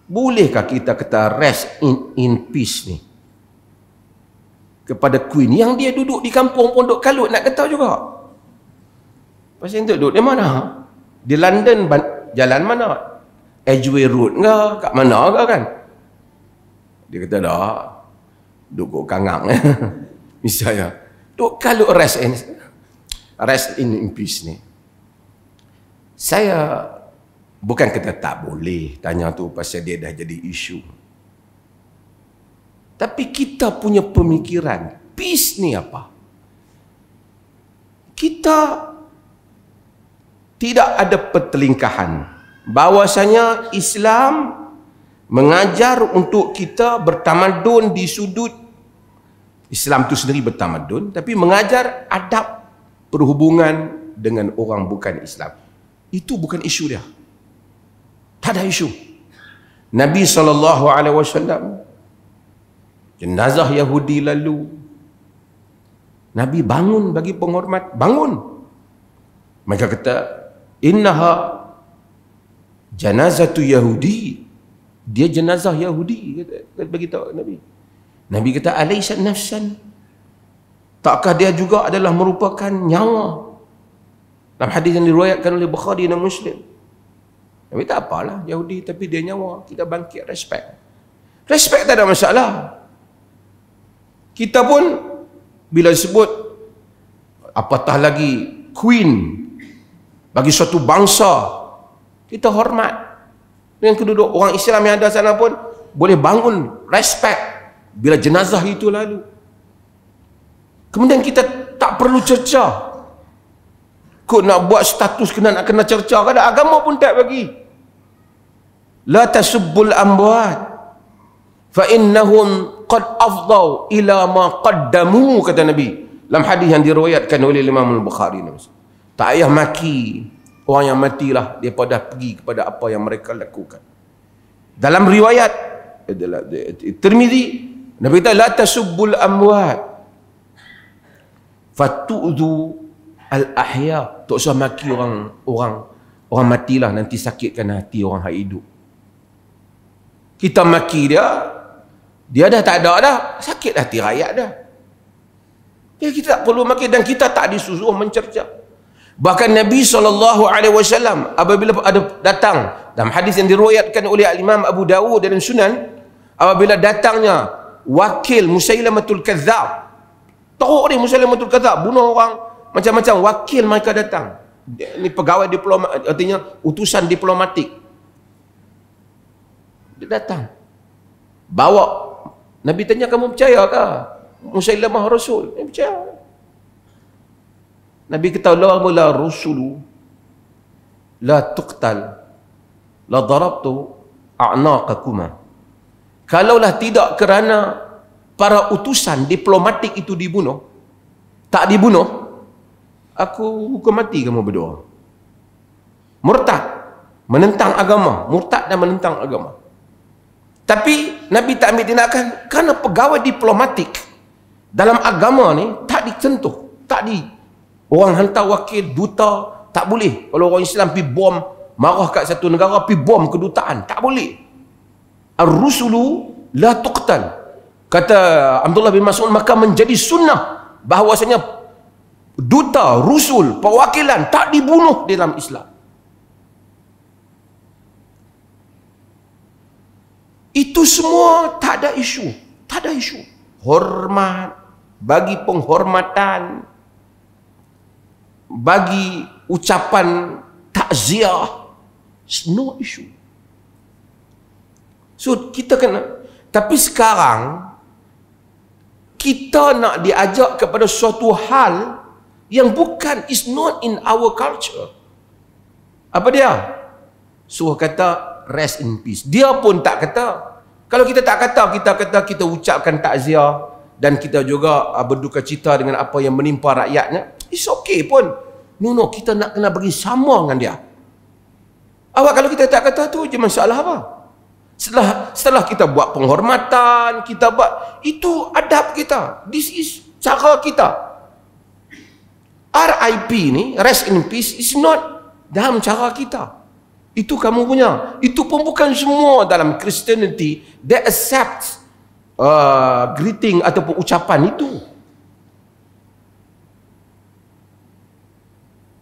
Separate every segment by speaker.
Speaker 1: Bolehkah kita kata rest in peace ni kepada Queen yang dia duduk di kampung Pondok Kalut, nak kata juga? Pasal dia duduk di mana? Di London, jalan mana? Edgware Road ke? Kat mana ke kan? Dia kata dah, duduk kangang misalnya. Duduk Kalut rest in peace ni. Saya bukan kata tak boleh tanya tu pasal dia dah jadi isu. Tapi kita punya pemikiran, peace ni apa? Kita tidak ada pertelingkahan bahwasanya Islam mengajar untuk kita bertamadun di sudut Islam itu sendiri bertamadun, tapi mengajar adab perhubungan dengan orang bukan Islam. Itu bukan isu dia. Tak ada isu. Nabi SAW, jenazah Yahudi lalu, Nabi bangun bagi penghormat, bangun. Mereka kata, innaha janazatu Yahudi. Dia jenazah Yahudi, kata beritahu Nabi. Nabi kata, alaysa nafsan? Takkah dia juga adalah merupakan nyawa? Dalam hadis yang diriwayatkan oleh Bukhari dan Muslim. Nabi tak apalah Yahudi, tapi dia nyawa. Kita bangkit respect. Respect tak ada masalah. Kita pun bila sebut apatah lagi Queen bagi suatu bangsa, kita hormat. Yang kedua, orang Islam yang ada sana pun boleh bangun respect bila jenazah itu lalu. Kemudian kita tak perlu cerca. Kau nak buat status nak kena cerca, kadang agama pun tak bagi. La tasubbul amwat fa innahum qad afdau ila ma qaddamu, kata Nabi dalam hadis yang diriwayatkan oleh Imam Al-Bukhari. Tak payah maki orang yang matilah, depa dah pergi kepada apa yang mereka lakukan. Dalam riwayat Tirmizi, Nabi kata la tasubbul amwat fatu'dhu al-ahya. Tak usah maki orang matilah, nanti sakitkan hati orang yang hidup. Kita maki dia dah tak ada dah, sakit hati rakyat dah. Jadi kita tak perlu maki, dan kita tak disuruh mencerca. Bahkan Nabi SAW apabila ada datang dalam hadis yang diriwayatkan oleh Imam Abu Dawud dalam Sunan, apabila datangnya wakil Musailamatul Kadzab, teruk ni Musailamatul Kadzab, bunuh orang macam-macam, wakil mereka datang. Ini pegawai diplomat, artinya utusan diplomatik. Dia datang, bawa. Nabi tanya, kamu percaya ke Musailamah Rasul? Dia percaya. Nabi kata, la mula rusulu la tuqtal la darabtu a'naqakuma. Kalaulah tidak kerana para utusan diplomatik itu dibunuh, tak dibunuh, aku hukum mati kamu berdua. Murtad, menentang agama, murtad dan menentang agama. Tapi Nabi tak ambil tindakan kerana pegawai diplomatik dalam agama ni tak disentuh, tak di orang hantar wakil duta, tak boleh. Kalau orang Islam pergi bom, marah kat satu negara, pergi bom kedutaan, tak boleh. Ar-rusulu la tuqtal, kata Abdullah bin Mas'ud, maka menjadi sunnah bahawasanya duta, rusul, perwakilan tak dibunuh dalam Islam. Itu semua tak ada isu, tak ada isu. Hormat, bagi penghormatan, bagi ucapan takziah, no issue. So kita kena, tapi sekarang kita nak diajak kepada suatu hal yang bukan, is not in our culture. Apa dia? Suruh kata rest in peace. Dia pun tak kata. Kalau kita tak kata, kita kata kita ucapkan takziah dan kita juga berduka cita dengan apa yang menimpa rakyatnya, it's okay pun. No, kita nak kena bagi sama dengan dia. Awak kalau kita tak kata tu je masalah apa? Setelah kita buat penghormatan, kita buat, itu adab kita. This is cara kita. RIP ni, rest in peace, is not dalam cara kita. Itu kamu punya. Itu pun bukan semua dalam Christianity they accept greeting ataupun ucapan itu.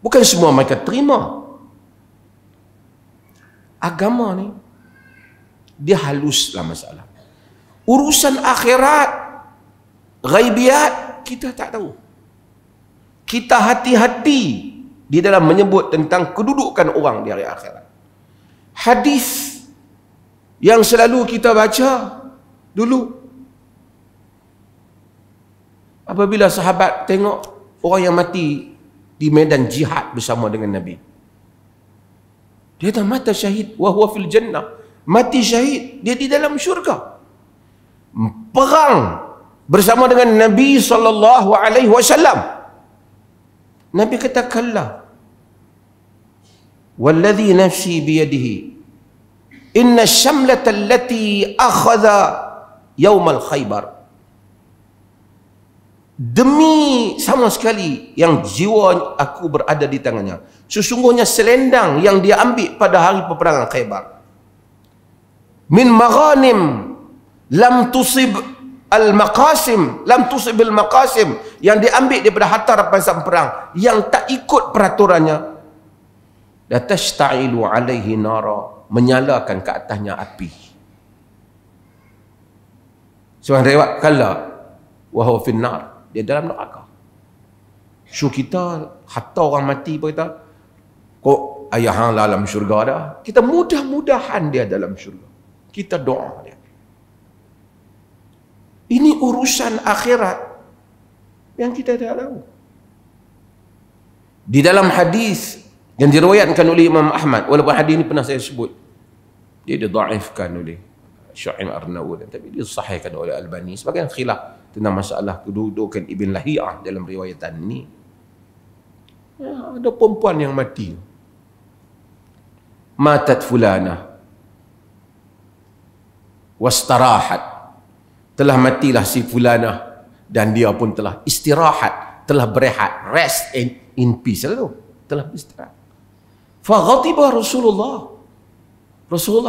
Speaker 1: Bukan semua mereka terima. Agama ni dia haluslah masalah. Urusan akhirat, ghaibiyat, kita tak tahu. Kita hati-hati di dalam menyebut tentang kedudukan orang di hari akhirat. Hadis yang selalu kita baca dulu, apabila sahabat tengok orang yang mati di medan jihad bersama dengan Nabi, dia kata mata syahid wa huwa fil jannah, mati syahid, dia di dalam syurga. Perang bersama dengan Nabi sallallahu alaihi wasallam. Nabi kata kalla walladhi nafsi biyadihi inna syamlata allati akhadha yawmal Khaybar, demi sama sekali yang jiwa aku berada di tangannya, sesungguhnya selendang yang dia ambil pada hari peperangan Khaybar, min maghanim lam tusib al-maqasim, lam tusib al-maqasim, yang diambil daripada harta rampasan perang yang tak ikut peraturannya, la tashta'ilu alaihi nara, menyalakan ke atasnya api. Seorang riwayat kala wa huwa fin nar, dia dalam neraka. So kita hatta orang mati pun kita kok ayah hang dalam syurga dah, kita mudah-mudahan dia dalam syurga, kita doa dia. Ini urusan akhirat yang kita tak tahu. Di dalam hadis yang diriwayatkan oleh Imam Ahmad, walaupun hadis ini pernah saya sebut, dia didaifkan oleh Syu'aib Arnaud, tapi dia sahihkan oleh Albani sebagai khilaf tentang masalah kedudukan Ibn Lahiyah dalam riwayatan ini. Ya, ada perempuan yang mati, matat fulana wastarahat, telah matilah si fulana dan dia pun telah istirahat, telah berehat, rest in peace, lalu telah beristirahat. Fa ghadiba Rasulullah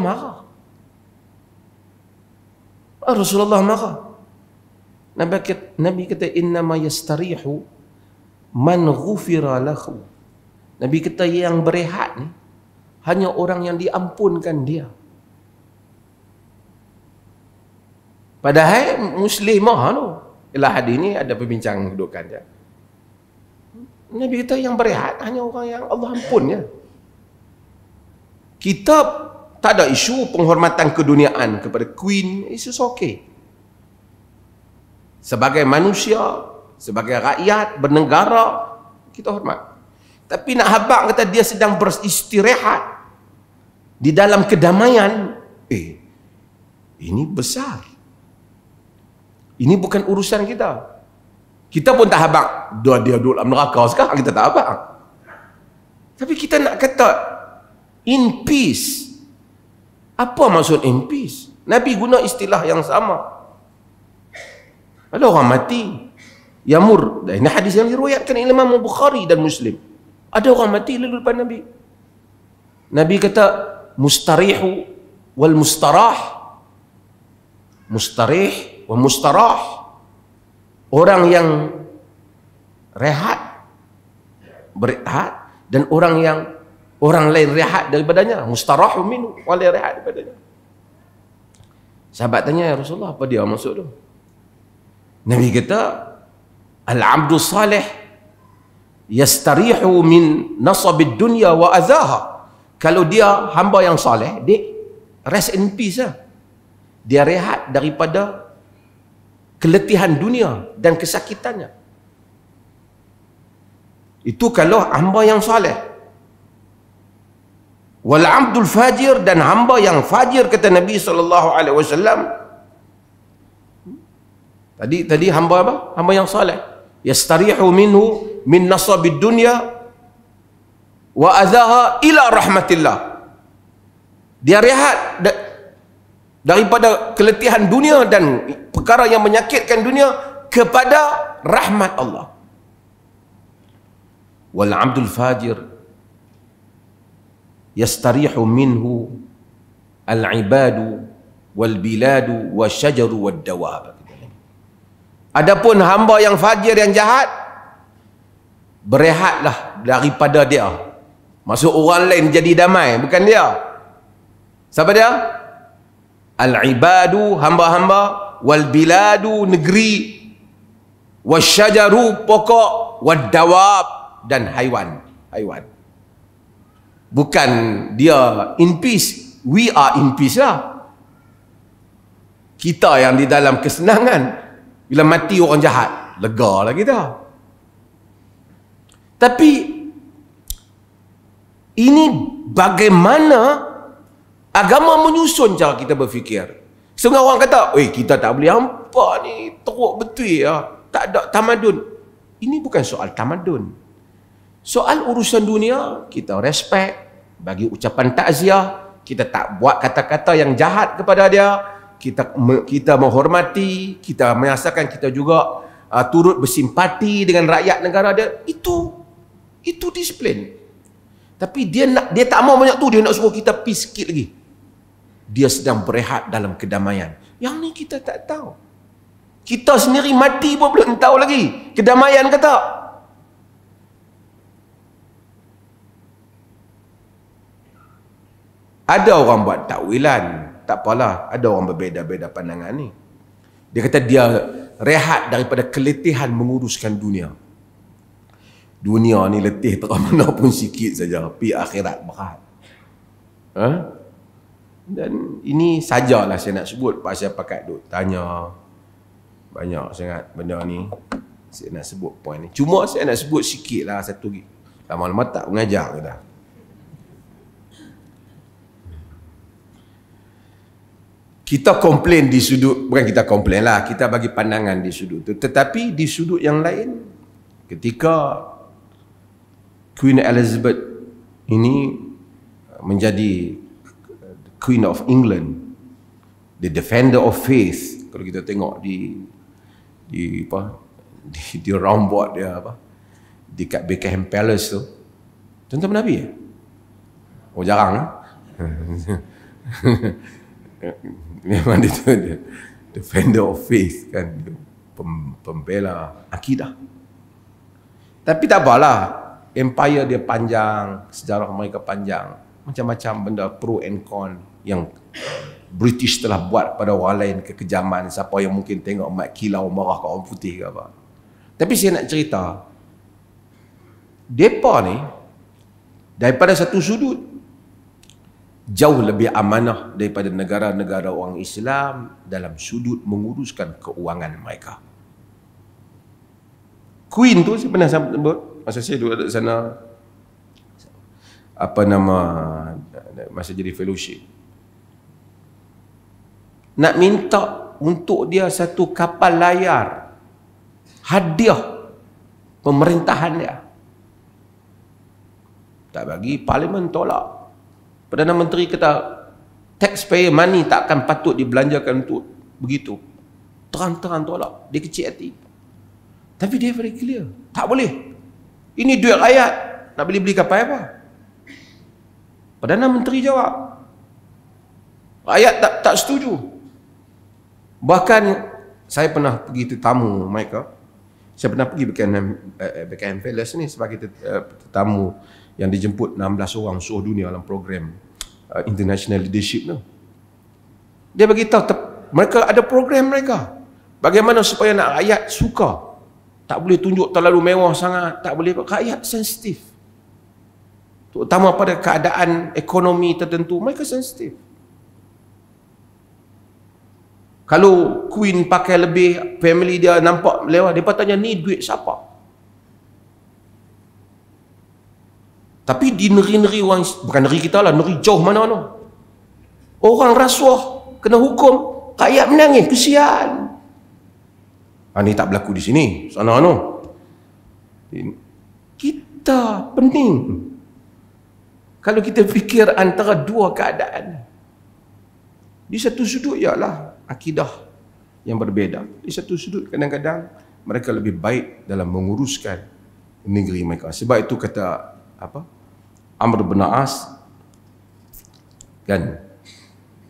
Speaker 1: marah. Rasulullah marah. Nabi kata innama yastarihu man ghufira lahu. Nabi kata yang berehat ni hanya orang yang diampunkan dia. Padahal muslimah tu. Ialah hadis ni ada perbincangan kedudukan dia. Nabi kata yang berehat hanya orang yang Allah ampunnya. Kita tak ada isu penghormatan keduniaan kepada Queen, isu okay. Sebagai manusia, sebagai rakyat, bernegara, kita hormat. Tapi nak habaq kata dia sedang beristirahat di dalam kedamaian, ini besar. Ini bukan urusan kita. Kita pun tak habaq dia duduk dalam neraka sekarang, kita tak habaq. Tapi kita nak kata in peace. Apa maksud in peace? Nabi guna istilah yang sama. Ada orang mati, yamur. Ini hadis yang diriwayatkan oleh Imam Bukhari dan Muslim. Ada orang mati lalu depan Nabi. Nabi kata mustarihu wal mustarah. Mustarih wa mustarah. Orang yang rehat, berehat, dan orang lain rehat daripadanya. Mustarahu minhu, orang lain rehat daripadanya. Sahabat tanya, ya Rasulullah, apa dia maksud tu? Nabi kata, al-abdu salih yastarihu min nasabid dunya wa azaha. Kalau dia hamba yang saleh, dia rest in peace lah. Dia rehat daripada keletihan dunia dan kesakitannya. Itu kalau hamba yang saleh. Wal abdul fajir, dan hamba yang fajir, kata Nabi SAW. Tadi hamba apa? Hamba yang saleh. Yastarihu minhu min nasabid dunya wa adhaha ila rahmatillah. Dia rehat daripada keletihan dunia dan perkara yang menyakitkan dunia kepada rahmat Allah. Wal abdul fajir yastarihu minhu al-ibadu wal biladu wasyajaru wad dawab. Adapun hamba yang fajir, yang jahat, berehatlah daripada dia. Maksud orang lain jadi damai, bukan dia. Siapa dia? Al-ibadu, hamba-hamba, wal biladu, negeri, wasyajaru, pokok, wad dawab, dan haiwan. Bukan dia in peace, we are in peace lah. Kita yang di dalam kesenangan. Bila mati orang jahat, lega lah kita. Tapi ini bagaimana agama menyusun cara kita berfikir. Setengah orang kata, kita tak boleh hampa ni, teruk betul ya, tak ada tamadun. Ini bukan soal tamadun. Soal urusan dunia, kita respect, bagi ucapan takziah, kita tak buat kata-kata yang jahat kepada dia, kita menghormati, kita merasakan kita juga turut bersimpati dengan rakyat negara dia. Itu disiplin. Tapi dia tak mau banyak tu, dia nak suruh kita peace sikit lagi. Dia sedang berehat dalam kedamaian. Yang ni kita tak tahu. Kita sendiri mati pun belum tahu lagi kedamaian ke tak. Ada orang buat takwilan, tak apalah, ada orang berbeza-beza pandangan ni. Dia kata dia rehat daripada keletihan menguruskan dunia. Dunia ni letih terang mana pun sikit saja, pi akhirat berat. Dan ini sajalah saya nak sebut, pasal pakat duk tanya banyak sangat benda ni. Saya nak sebut poin ni. Cuma saya nak sebut sikit lah satu lagi. Lama-lama tak mengajar ke dah. Kita komplain di sudut, bukan kita komplain lah, kita bagi pandangan di sudut tu. Tetapi di sudut yang lain, ketika Queen Elizabeth ini menjadi Queen of England, the defender of faith, kalau kita tengok di roundboard dia dekat Buckingham Palace tu, tuan-tuan Nabi ya? Oh jarang memang dia defender of faith kan, pembela akidah. Tapi tak apalah, empire dia panjang, sejarah mereka panjang, macam-macam benda pro and con yang British telah buat pada orang lain, kekejaman. Siapa yang mungkin tengok mat kilau marah kat orang putih ke apa. Tapi saya nak cerita, depa ni daripada satu sudut jauh lebih amanah daripada negara-negara orang Islam dalam sudut menguruskan keuangan mereka. Queen tu saya pernah sebut masa saya duduk di sana, masa jadi fellowship, nak minta untuk dia satu kapal layar hadiah pemerintahan dia, tak bagi, parlimen tolak. Perdana Menteri kata taxpayer money tak akan patut dibelanjakan untuk begitu. Terang-terang tolak. Dia kecil hati. Tapi dia very clear, tak boleh. Ini duit rakyat, nak beli kapal apa? Perdana Menteri jawab, rakyat tak setuju. Bahkan saya pernah pergi tetamu mereka. Saya pernah pergi Buckingham Palace ni sebagai tetamu yang dijemput 16 orang seluruh dunia dalam program International Leadership tu. Dia beritahu mereka ada program mereka, bagaimana supaya nak rakyat suka. Tak boleh tunjuk terlalu mewah sangat, tak boleh, rakyat sensitif. Terutama pada keadaan ekonomi tertentu, mereka sensitif. Kalau Queen pakai lebih, family dia nampak lewat, dia tanya ni duit siapa? Tapi di negeri-negeri orang, bukan negeri kita lah, negeri jauh mana tu, orang rasuah kena hukum, rakyat menangis, kesian. Ni tak berlaku di sini, sana tu. Kita pening kalau kita fikir antara dua keadaan. Di satu sudut ialah akidah yang berbeza, di satu sudut kadang-kadang mereka lebih baik dalam menguruskan negeri mereka. Sebab itu kata Amr bin As, Kan?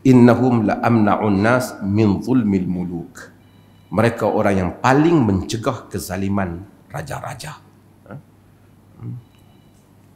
Speaker 1: Innahum la amna'un nas min zulmil muluk. Mereka orang yang paling mencegah kezaliman raja-raja.